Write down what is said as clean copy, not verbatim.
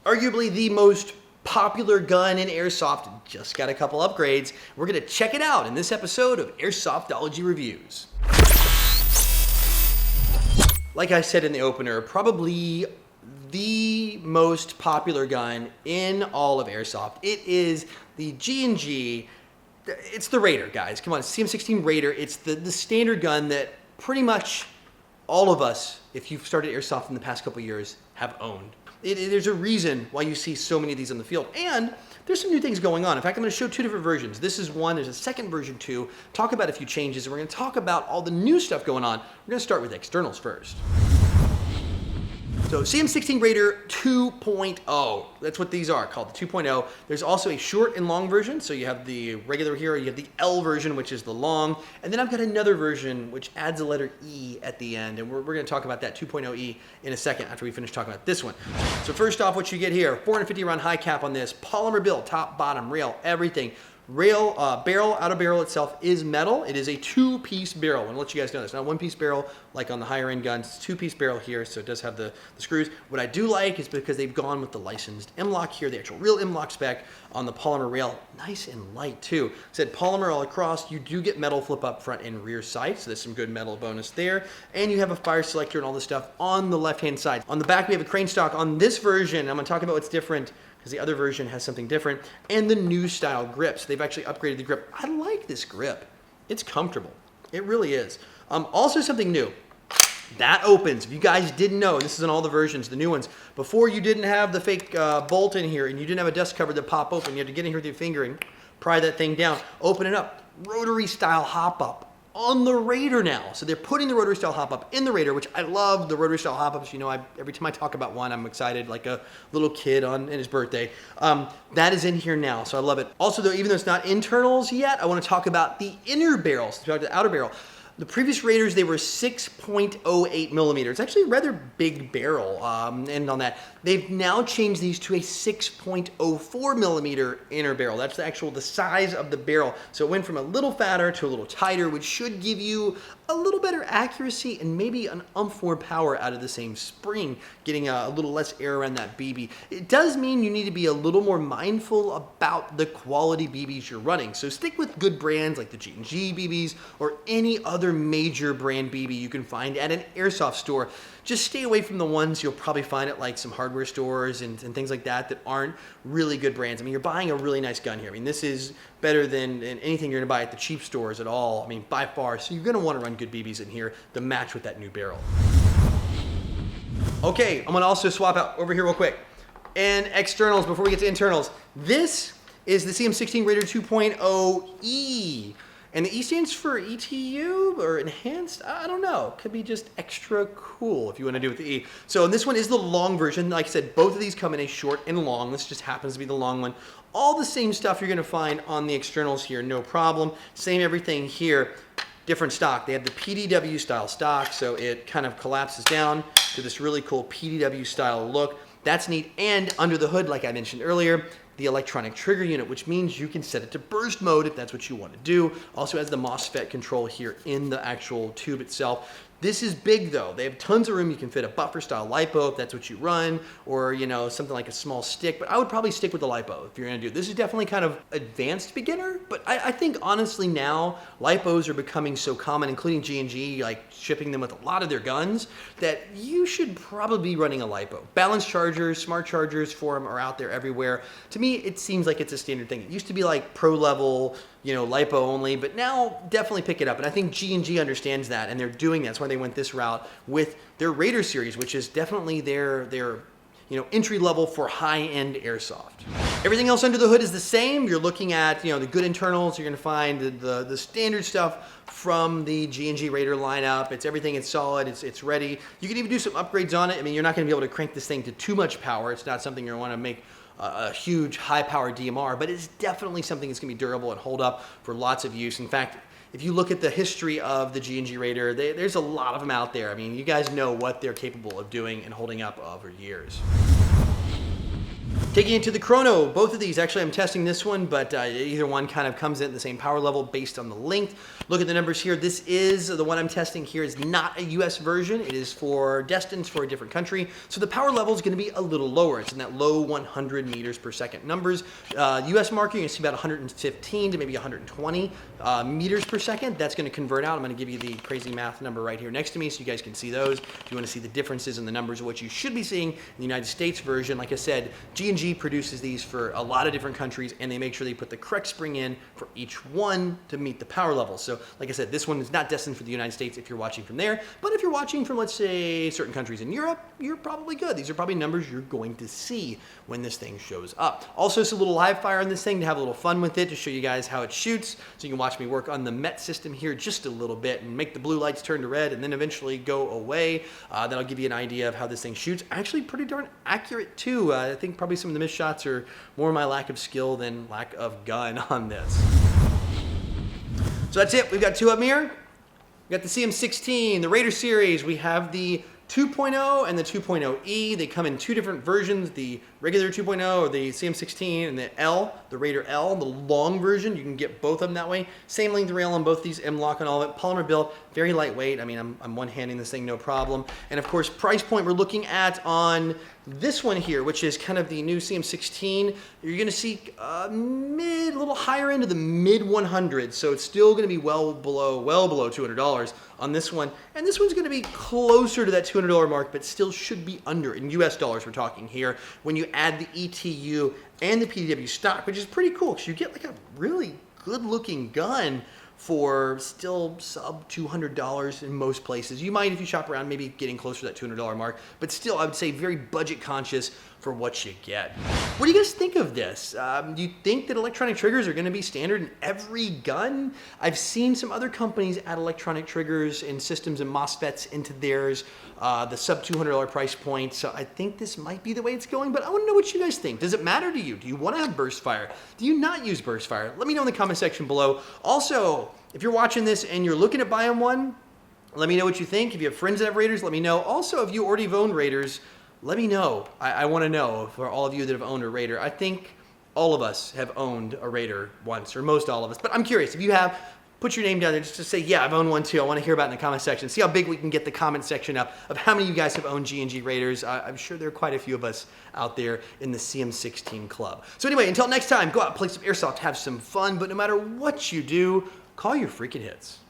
Arguably the most popular gun in airsoft, just got a couple upgrades. We're gonna check it out in this episode of Airsoftology Reviews. Like I said in the opener, probably the most popular gun in all of airsoft. It is the G&G, it's the Raider, guys. Come on, it's CM16 Raider. It's the standard gun that pretty much all of us, if you've started airsoft in the past couple years, have owned. There's a reason why you see so many of these on the field. And there's some new things going on. In fact, I'm going to show two different versions. This is one, there's a second version too. Talk about a few changes, and we're going to talk about all the new stuff going on. We're going to start with externals first. So CM16 Raider 2.0, that's what these are, called the 2.0. There's also a short and long version. So you have the regular here, you have the L version, which is the long. And then I've got another version which adds a letter E at the end. And we're going to talk about that 2.0E in a second after we finish talking about this one. So first off, what you get here, 450 round high cap on this, polymer build, top, bottom, rail, everything. Barrel, outer barrel itself is metal. It is a two-piece barrel. I want to let you guys know this. Not a one-piece barrel like on the higher end guns. It's a two-piece barrel here, so it does have the screws. What I do like is because they've gone with the licensed M-LOK here, the actual real M-LOK spec on the polymer rail. Nice and light too. Said polymer all across. You do get metal flip up front and rear sights, so there's some good metal bonus there. And you have a fire selector and all this stuff on the left-hand side. On the back, we have a crane stock. On this version, I'm going to talk about what's different, because the other version has something different, and the new style grips. They've actually upgraded the grip. I like this grip. It's comfortable. It really is. Also something new. That opens. If you guys didn't know, this is in all the versions, the new ones. Before, you didn't have the fake bolt in here, and you didn't have a dust cover that pop open. You had to get in here with your finger and pry that thing down. Open it up. Rotary style hop up on the Raider now. So they're putting the rotary style hop up in the Raider, which I love the rotary style hop ups. You know, every time I talk about one, I'm excited like a little kid in his birthday. That is in here now, so I love it. Also though, even though it's not internals yet, I want to talk about the inner barrels, talk about the outer barrel. The previous Raiders, they were 6.08 millimeters. It's actually a rather big barrel, and on that. They've now changed these to a 6.04 millimeter inner barrel. That's the size of the barrel. So it went from a little fatter to a little tighter, which should give you a little better accuracy and maybe an umph more power out of the same spring, getting a little less air around that BB. It does mean you need to be a little more mindful about the quality BBs you're running. So stick with good brands like the G&G BBs or any other major brand BB you can find at an airsoft store. Just stay away from the ones you'll probably find at like some hardware stores and things like that aren't really good brands. I mean, you're buying a really nice gun here. I mean, this is better than anything you're gonna buy at the cheap stores at all. I mean, by far. So you're gonna wanna run good BBs in here to match with that new barrel. Okay, I'm gonna also swap out over here real quick. And externals, before we get to internals, this is the CM16 Raider 2.0E. And the E stands for ETU or enhanced, I don't know. Could be just extra cool if you want to do with the E. So this one is the long version. Like I said, both of these come in a short and long. This just happens to be the long one. All the same stuff you're going to find on the externals here, no problem. Same everything here, different stock. They have the PDW style stock, so it kind of collapses down to this really cool PDW style look. That's neat. And under the hood, like I mentioned earlier, the electronic trigger unit, which means you can set it to burst mode if that's what you want to do. Also has the MOSFET control here in the actual tube itself. This is big though. They have tons of room. You can fit a buffer style LiPo if that's what you run, or you know, something like a small stick, but I would probably stick with the LiPo if you're gonna do it. This is definitely kind of advanced beginner, but I think honestly now, LiPos are becoming so common, including G&G, like shipping them with a lot of their guns, that you should probably be running a LiPo. Balanced chargers, smart chargers for them are out there everywhere. To me, it seems like it's a standard thing. It used to be like pro level, you know, LiPo only, but now definitely pick it up. And I think G&G understands that, and they're doing that. That's why they went this route with their Raider series, which is definitely their you know, entry level for high-end airsoft. Everything else under the hood is the same. You're looking at, you know, the good internals. You're gonna find the standard stuff from the G&G Raider lineup. It's everything, it's solid, it's ready. You can even do some upgrades on it. I mean, you're not gonna be able to crank this thing to too much power. It's not something you're gonna wanna make a huge high-power DMR, but it's definitely something that's gonna be durable and hold up for lots of use. In fact, if you look at the history of the G&G Raider, there's a lot of them out there. I mean, you guys know what they're capable of doing and holding up over years. Taking it to the chrono, both of these, actually I'm testing this one, but either one kind of comes in at the same power level based on the length. Look at the numbers here. This is, the one I'm testing here is not a US version. It is for destined for a different country. So the power level is gonna be a little lower. It's in that low 100 meters per second numbers. US marker, you're gonna see about 115 to maybe 120 meters per second. That's gonna convert out. I'm gonna give you the crazy math number right here next to me so you guys can see those. If you wanna see the differences in the numbers of what you should be seeing in the United States version, like I said, G&G produces these for a lot of different countries, and they make sure they put the correct spring in for each one to meet the power level. So like I said, this one is not destined for the United States if you're watching from there, but if you're watching from, let's say, certain countries in Europe, you're probably good. These are probably numbers you're going to see when this thing shows up. Also, it's a little live fire on this thing to have a little fun with it, to show you guys how it shoots. So you can watch me work on the MET system here just a little bit and make the blue lights turn to red and then eventually go away. That'll give you an idea of how this thing shoots. Actually pretty darn accurate too. I think probably some of the missed shots are more my lack of skill than lack of gun on this. So that's it. We've got two up here. We've got the CM16, the Raider series. We have the 2.0 and the 2.0E. They come in two different versions, the regular 2.0 or the CM16 and the L, the Raider L, the long version. You can get both of them that way. Same length rail on both these, M-LOK on all of it. Polymer built, very lightweight. I mean, I'm one-handing this thing, no problem. And of course, price point we're looking at on this one here, which is kind of the new CM16, you're gonna see a little higher end of the mid 100s. So it's still gonna be well below $200 on this one. And this one's gonna be closer to that $200 mark, but still should be under. In US dollars, we're talking here, when you add the ETU and the PDW stock, which is pretty cool, because you get like a really good looking gun for still sub $200 in most places. You might, if you shop around, maybe getting closer to that $200 mark, but still, I would say very budget conscious for what you get. What do you guys think of this? Do you think that electronic triggers are gonna be standard in every gun? I've seen some other companies add electronic triggers and systems and MOSFETs into theirs, the sub $200 price point. So I think this might be the way it's going, but I wanna know what you guys think. Does it matter to you? Do you wanna have burst fire? Do you not use burst fire? Let me know in the comment section below. Also, if you're watching this and you're looking at buying one, let me know what you think. If you have friends that have Raiders, let me know. Also, if you already have owned Raiders, let me know. I want to know, for all of you that have owned a Raider. I think all of us have owned a Raider once, or most all of us. But I'm curious, if you have, put your name down there just to say, yeah, I've owned one too. I want to hear about it in the comment section. See how big we can get the comment section up of how many of you guys have owned G&G Raiders. I'm sure there are quite a few of us out there in the CM16 club. So anyway, until next time, go out, play some airsoft, have some fun. But no matter what you do, call your freaking hits.